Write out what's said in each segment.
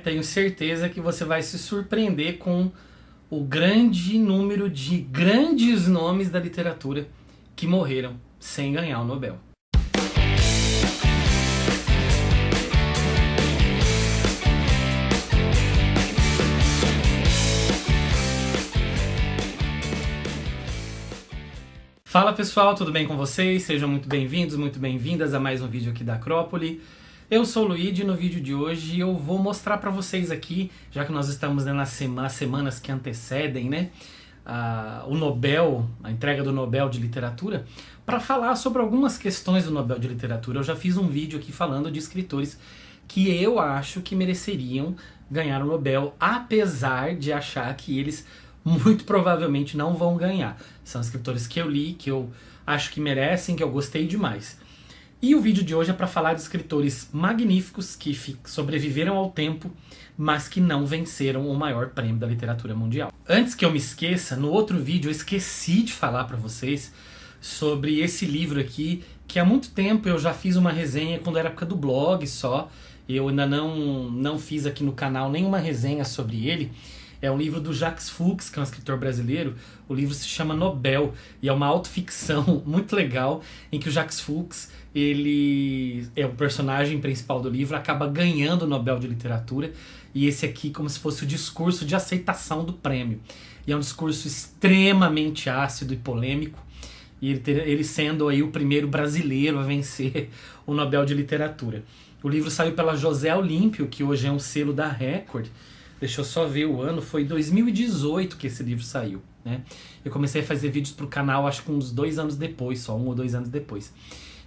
Tenho certeza que você vai se surpreender com o grande número de grandes nomes da literatura que morreram sem ganhar o Nobel. Fala pessoal, tudo bem com vocês? Sejam muito bem-vindos, muito bem-vindas a mais um vídeo aqui da Acrópole. Eu sou o Luigi e no vídeo de hoje eu vou mostrar para vocês aqui, já que nós estamos nas semanas que antecedem, né, o Nobel, a entrega do Nobel de Literatura, para falar sobre algumas questões do Nobel de Literatura. Eu já fiz um vídeo aqui falando de escritores que eu acho que mereceriam ganhar o Nobel, apesar de achar que eles muito provavelmente não vão ganhar. São escritores que eu li, que eu acho que merecem, que eu gostei demais. E o vídeo de hoje é para falar de escritores magníficos que sobreviveram ao tempo, mas que não venceram o maior prêmio da literatura mundial. Antes que eu me esqueça, no outro vídeo eu esqueci de falar para vocês sobre esse livro aqui, que há muito tempo eu já fiz uma resenha quando era época do blog só. Eu ainda não fiz aqui no canal nenhuma resenha sobre ele. É um livro do Jacques Fuchs, que é um escritor brasileiro. O livro se chama Nobel e é uma autoficção muito legal, em que o Jacques Fuchs, ele é o personagem principal do livro, acaba ganhando o Nobel de Literatura, e esse aqui como se fosse o discurso de aceitação do prêmio. E é um discurso extremamente ácido e polêmico, e ele sendo aí o primeiro brasileiro a vencer o Nobel de Literatura. O livro saiu pela José Olímpio, que hoje é um selo da Record. Deixa eu só ver o ano, foi 2018 que esse livro saiu, né? Eu comecei a fazer vídeos pro canal, acho que uns 2 anos depois, só 1 ou 2 anos depois.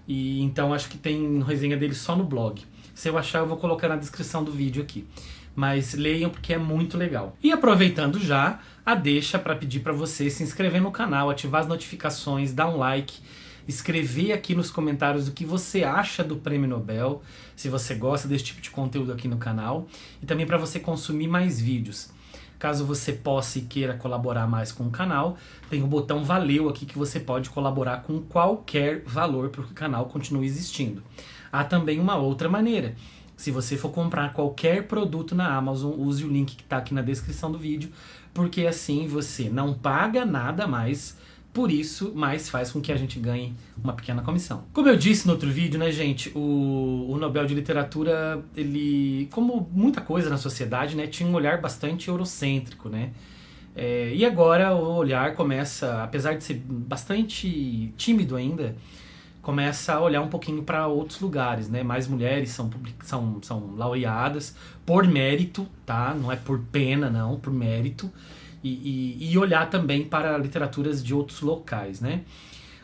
E então acho que tem resenha dele só no blog. Se eu achar, eu vou colocar na descrição do vídeo aqui. Mas leiam porque é muito legal. E aproveitando já, a deixa para pedir para você se inscrever no canal, ativar as notificações, dar um like, escrever aqui nos comentários o que você acha do Prêmio Nobel, se você gosta desse tipo de conteúdo aqui no canal, e também para você consumir mais vídeos. Caso você possa e queira colaborar mais com o canal, tem o botão Valeu aqui que você pode colaborar com qualquer valor para que o canal continue existindo. Há também uma outra maneira. Se você for comprar qualquer produto na Amazon, use o link que está aqui na descrição do vídeo, porque assim você não paga nada mais por isso, mas faz com que a gente ganhe uma pequena comissão. Como eu disse no outro vídeo, né, gente, o Nobel de Literatura, ele, como muita coisa na sociedade, né, tinha um olhar bastante eurocêntrico, né? E agora o olhar começa, apesar de ser bastante tímido ainda, começa a olhar um pouquinho para outros lugares, né? Mais mulheres são laureadas por mérito, tá? Não é por pena, não, por mérito. E olhar também para literaturas de outros locais, né?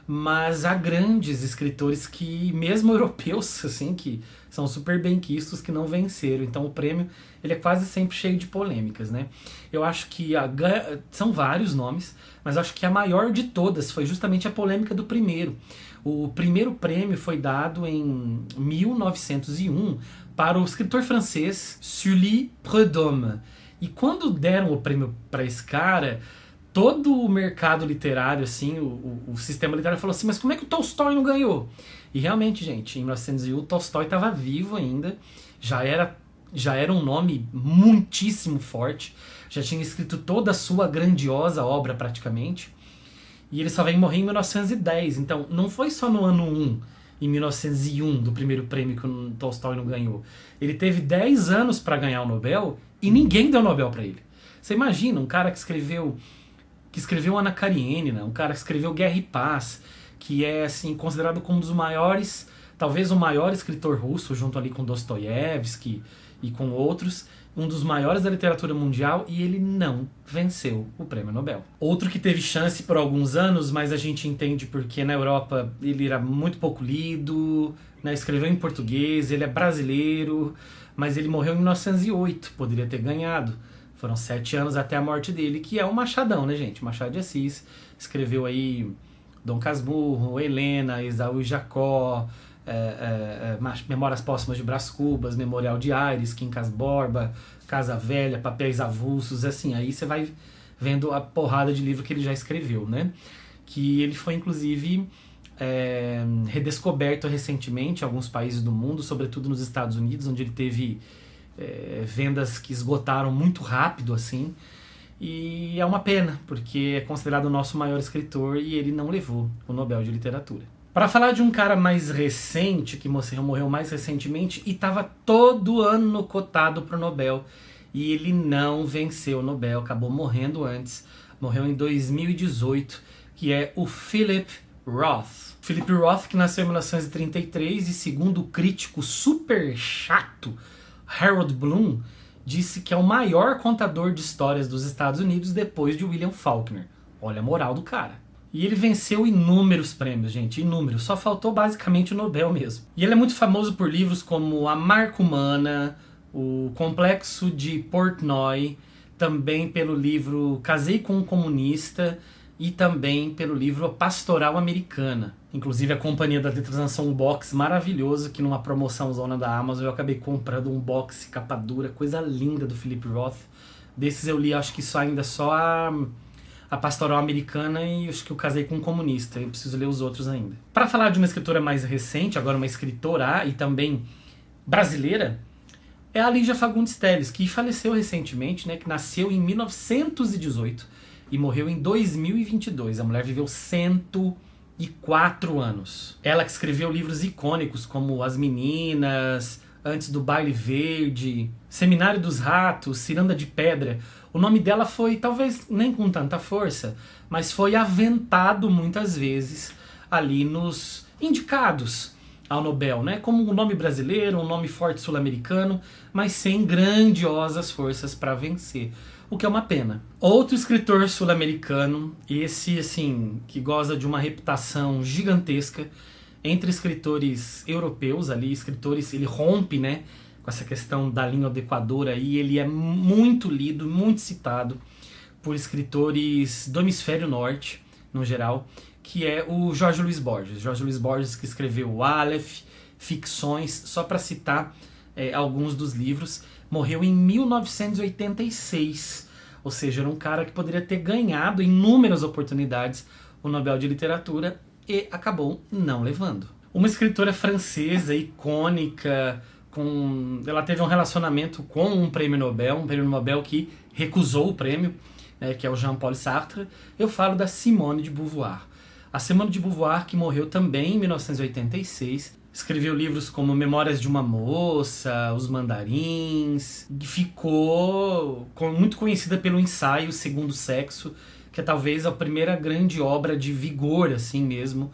Mas há grandes escritores que, mesmo europeus, assim, que são super benquistos, que não venceram. Então o prêmio, ele é quase sempre cheio de polêmicas, né? Eu acho que são vários nomes, mas eu acho que a maior de todas foi justamente a polêmica do primeiro. O primeiro prêmio foi dado em 1901 para o escritor francês Sully Prudhomme. E quando deram o prêmio para esse cara, todo o mercado literário, assim, o sistema literário falou assim, mas como é que o Tolstói não ganhou? E realmente, gente, em 1901 o Tolstói estava vivo ainda, já era um nome muitíssimo forte, já tinha escrito toda a sua grandiosa obra praticamente, e ele só veio morrer em 1910, então não foi só no ano 1, em 1901, do primeiro prêmio que o Tolstói não ganhou. Ele teve 10 anos para ganhar o Nobel e ninguém deu Nobel para ele. Você imagina, um cara que escreveu Ana Karenina, um cara que escreveu Guerra e Paz, que é assim considerado como um dos maiores, talvez o maior escritor russo, junto ali com Dostoiévski e com outros, um dos maiores da literatura mundial, e ele não venceu o prêmio Nobel. Outro que teve chance por alguns anos, mas a gente entende porque na Europa ele era muito pouco lido, né, escreveu em português, ele é brasileiro, mas ele morreu em 1908, poderia ter ganhado. Foram 7 anos até a morte dele, que é um machadão, né, gente? Machado de Assis, escreveu aí Dom Casmurro, Helena, Esaú e Jacó, Memórias Póstumas de Brás Cubas, Memorial de Aires, Quincas Borba, Casa Velha, Papéis Avulsos, assim, aí você vai vendo a porrada de livro que ele já escreveu, né? Que ele foi, inclusive, redescoberto recentemente em alguns países do mundo, sobretudo nos Estados Unidos, onde ele teve vendas que esgotaram muito rápido, assim. E é uma pena, porque é considerado o nosso maior escritor e ele não levou o Nobel de Literatura. Para falar de um cara mais recente, que morreu mais recentemente e estava todo ano cotado para o Nobel, e ele não venceu o Nobel, acabou morrendo antes, morreu em 2018, que é o Philip Roth. Philip Roth, que nasceu em 1933 e, segundo o crítico super chato Harold Bloom, disse que é o maior contador de histórias dos Estados Unidos depois de William Faulkner. Olha a moral do cara. E ele venceu inúmeros prêmios, gente, inúmeros. Só faltou basicamente o Nobel mesmo. E ele é muito famoso por livros como A Marca Humana, O Complexo de Portnoy, também pelo livro Casei com um Comunista e também pelo livro Pastoral Americana. Inclusive a Companhia das Letras lançou um box maravilhoso que numa promoção zona da Amazon eu acabei comprando um box capa dura, coisa linda do Philip Roth. Desses eu li acho que só a Pastoral Americana e acho que eu Casei com um Comunista. Eu preciso ler os outros ainda. Para falar de uma escritora mais recente, agora uma escritora e também brasileira, é a Lígia Fagundes Telles, que faleceu recentemente, né, que nasceu em 1918 e morreu em 2022. A mulher viveu 104 anos. Ela que escreveu livros icônicos como As Meninas, Antes do Baile Verde, Seminário dos Ratos, Ciranda de Pedra. O nome dela foi, talvez nem com tanta força, mas foi aventado muitas vezes ali nos indicados ao Nobel, né? Como um nome brasileiro, um nome forte sul-americano, mas sem grandiosas forças para vencer, o que é uma pena. Outro escritor sul-americano, esse assim, que goza de uma reputação gigantesca entre escritores europeus ali, ele rompe, né, com essa questão da língua do Equador aí, ele é muito lido, muito citado por escritores do hemisfério norte, no geral, que é o Jorge Luiz Borges. Jorge Luiz Borges, que escreveu o Aleph, Ficções, só para citar alguns dos livros, morreu em 1986, ou seja, era um cara que poderia ter ganhado inúmeras oportunidades o Nobel de Literatura e acabou não levando. Uma escritora francesa icônica, ela teve um relacionamento com um prêmio Nobel que recusou o prêmio, que é o Jean-Paul Sartre. Eu falo da Simone de Beauvoir. A Simone de Beauvoir, que morreu também em 1986, escreveu livros como Memórias de uma Moça, Os Mandarins, e ficou muito conhecida pelo ensaio Segundo Sexo, que é talvez a primeira grande obra de vigor, assim mesmo,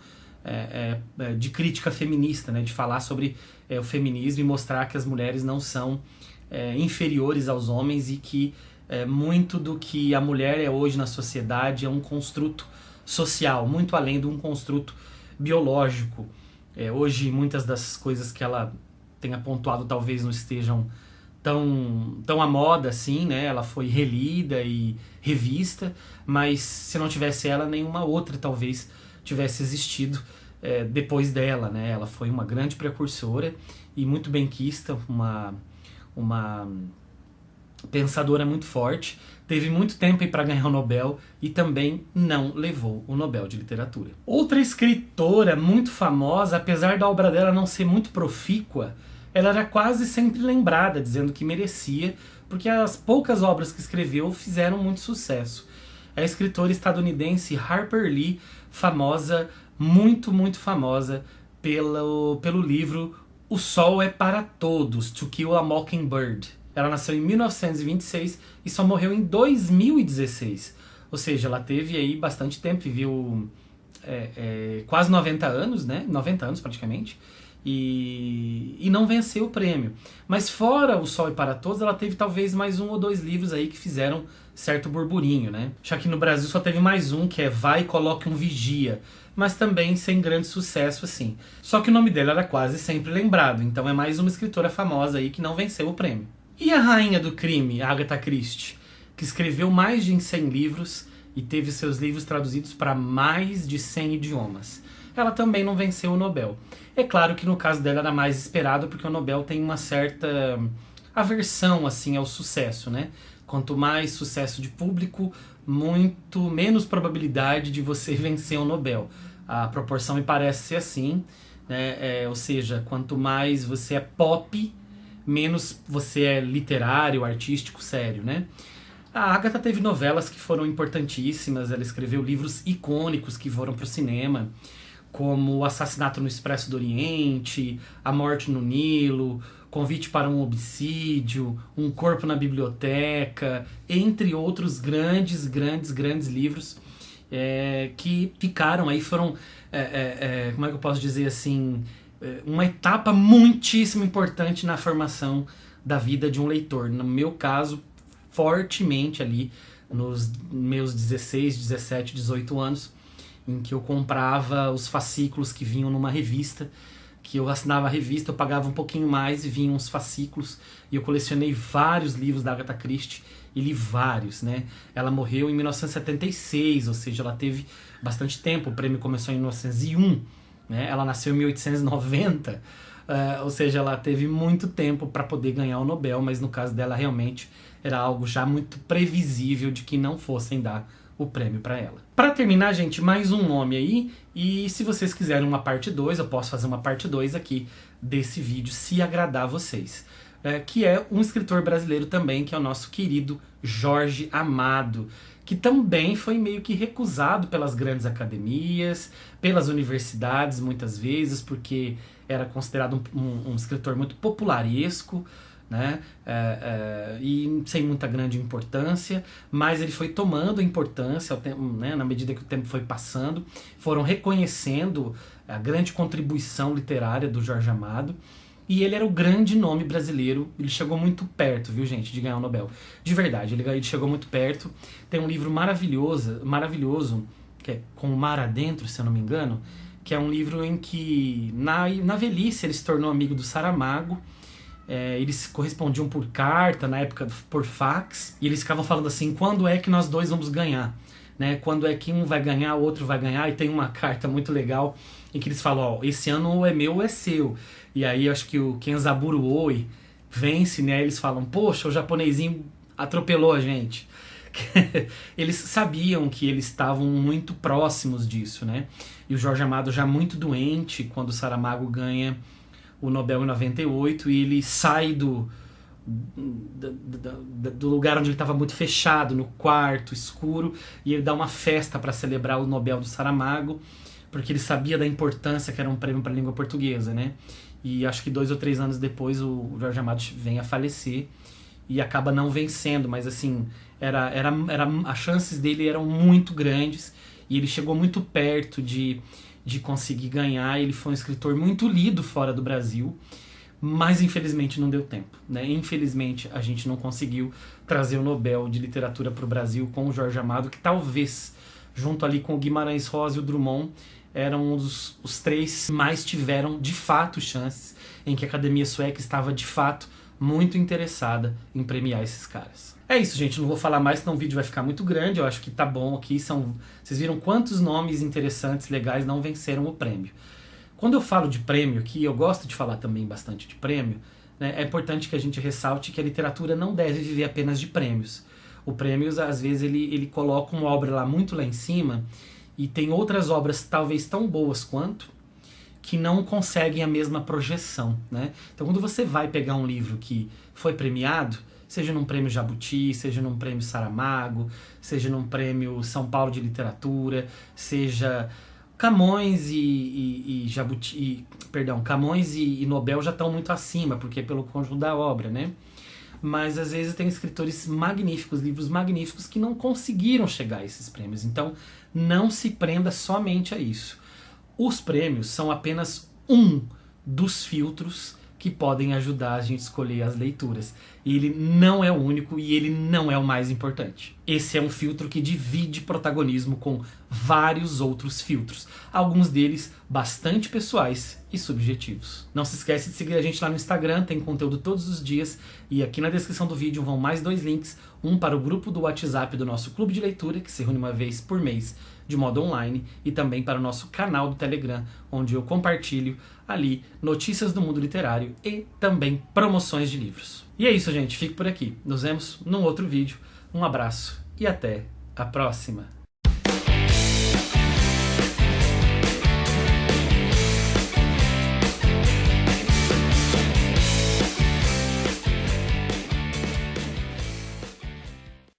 de crítica feminista, né, de falar sobre o feminismo e mostrar que as mulheres não são inferiores aos homens e que muito do que a mulher é hoje na sociedade é um construto social, muito além de um construto biológico. Hoje muitas das coisas que ela tem apontuado talvez não estejam tão à moda assim, né? Ela foi relida e revista, mas se não tivesse ela, nenhuma outra talvez tivesse existido depois dela, né? Ela foi uma grande precursora e muito benquista, uma pensadora muito forte, teve muito tempo para ganhar o Nobel e também não levou o Nobel de Literatura. Outra escritora muito famosa, apesar da obra dela não ser muito profícua, ela era quase sempre lembrada, dizendo que merecia, porque as poucas obras que escreveu fizeram muito sucesso. É a escritora estadunidense Harper Lee, famosa, muito famosa, pelo livro O Sol é para Todos, To Kill a Mockingbird. Ela nasceu em 1926 e só morreu em 2016. Ou seja, ela teve aí bastante tempo, viveu quase 90 anos, né? 90 anos praticamente. E não venceu o prêmio. Mas fora O Sol é para Todos, ela teve talvez mais um ou dois livros aí que fizeram certo burburinho, né? Já que no Brasil só teve mais um, que é Vai e Coloque um Vigia, mas também sem grande sucesso assim. Só que o nome dela era quase sempre lembrado, então é mais uma escritora famosa aí que não venceu o prêmio. E a rainha do crime, Agatha Christie, que escreveu mais de 100 livros e teve seus livros traduzidos para mais de 100 idiomas. Ela também não venceu o Nobel. É claro que no caso dela era mais esperado, porque o Nobel tem uma certa aversão assim, ao sucesso, né? Quanto mais sucesso de público, muito menos probabilidade de você vencer o Nobel. A proporção me parece ser assim, né? Ou seja, quanto mais você é pop, menos você é literário, artístico, sério, né? A Agatha teve novelas que foram importantíssimas, ela escreveu livros icônicos que foram para o cinema, como O Assassinato no Expresso do Oriente, A Morte no Nilo, Convite para um Homicídio, Um Corpo na Biblioteca, entre outros grandes livros que ficaram aí, foram, como é que eu posso dizer assim, uma etapa muitíssimo importante na formação da vida de um leitor. No meu caso, fortemente ali nos meus 16, 17, 18 anos, em que eu comprava os fascículos que vinham numa revista, que eu assinava a revista, eu pagava um pouquinho mais e vinham uns fascículos, e eu colecionei vários livros da Agatha Christie, e li vários, né? Ela morreu em 1976, ou seja, ela teve bastante tempo, o prêmio começou em 1901, né? Ela nasceu em 1890, ou seja, ela teve muito tempo para poder ganhar o Nobel, mas no caso dela realmente era algo já muito previsível de que não fossem dar o prêmio para ela. Para terminar, gente, mais um nome aí, e se vocês quiserem uma parte 2, eu posso fazer uma parte 2 aqui desse vídeo, se agradar a vocês. Que é um escritor brasileiro também, que é o nosso querido Jorge Amado, que também foi meio que recusado pelas grandes academias, pelas universidades muitas vezes, porque era considerado um escritor muito popularesco, né? E sem muita grande importância, mas ele foi tomando importância né? Na medida que o tempo foi passando, foram reconhecendo a grande contribuição literária do Jorge Amado, e ele era o grande nome brasileiro. Ele chegou muito perto, viu, gente, de ganhar o Nobel. De verdade, ele chegou muito perto. Tem um livro maravilhoso, que é Com o Mar Adentro, se eu não me engano, que é um livro em que, na velhice, ele se tornou amigo do Saramago. Eles correspondiam por carta, na época por fax, e eles ficavam falando assim, quando é que nós dois vamos ganhar? Né? Quando é que um vai ganhar, o outro vai ganhar? E tem uma carta muito legal em que eles falam, ó, esse ano ou é meu ou é seu. E aí acho que o Kenzaburo Oi vence, né? Eles falam, poxa, o japonesinho atropelou a gente. Eles sabiam que eles estavam muito próximos disso, né? E o Jorge Amado já muito doente, quando o Saramago ganha o Nobel em 98, e ele sai do lugar onde ele estava muito fechado, no quarto escuro, e ele dá uma festa para celebrar o Nobel do Saramago, porque ele sabia da importância que era um prêmio para a língua portuguesa, né? E acho que 2 ou 3 anos depois o Jorge Amado vem a falecer e acaba não vencendo, mas assim, as chances dele eram muito grandes, e ele chegou muito perto de conseguir ganhar. Ele foi um escritor muito lido fora do Brasil, mas infelizmente não deu tempo, né? Infelizmente a gente não conseguiu trazer o Nobel de Literatura para o Brasil com o Jorge Amado, que talvez, junto ali com o Guimarães Rosa e o Drummond, eram os 3 mais tiveram de fato chances, em que a Academia Sueca estava de fato muito interessada em premiar esses caras. É isso, gente, não vou falar mais, senão o vídeo vai ficar muito grande. Eu acho que tá bom aqui, vocês viram quantos nomes interessantes, legais não venceram o prêmio. Quando eu falo de prêmio aqui, eu gosto de falar também bastante de prêmio, né? É importante que a gente ressalte que a literatura não deve viver apenas de prêmios. O prêmio, às vezes, ele coloca uma obra lá em cima, e tem outras obras talvez tão boas quanto, que não conseguem a mesma projeção, né? Então quando você vai pegar um livro que foi premiado, seja num prêmio Jabuti, seja num prêmio Saramago, seja num prêmio São Paulo de Literatura, seja Camões Camões e Nobel já estão muito acima, porque é pelo conjunto da obra, né? Mas às vezes tem escritores magníficos, livros magníficos, que não conseguiram chegar a esses prêmios. Então não se prenda somente a isso. Os prêmios são apenas um dos filtros que podem ajudar a gente a escolher as leituras. E ele não é o único, e ele não é o mais importante. Esse é um filtro que divide protagonismo com vários outros filtros, alguns deles bastante pessoais e subjetivos. Não se esquece de seguir a gente lá no Instagram, tem conteúdo todos os dias, e aqui na descrição do vídeo vão mais 2 links, um para o grupo do WhatsApp do nosso clube de leitura, que se reúne uma vez por mês de modo online, e também para o nosso canal do Telegram, onde eu compartilho ali notícias do mundo literário e também promoções de livros. E é isso, gente, fico por aqui. Nos vemos num outro vídeo. Um abraço e até a próxima!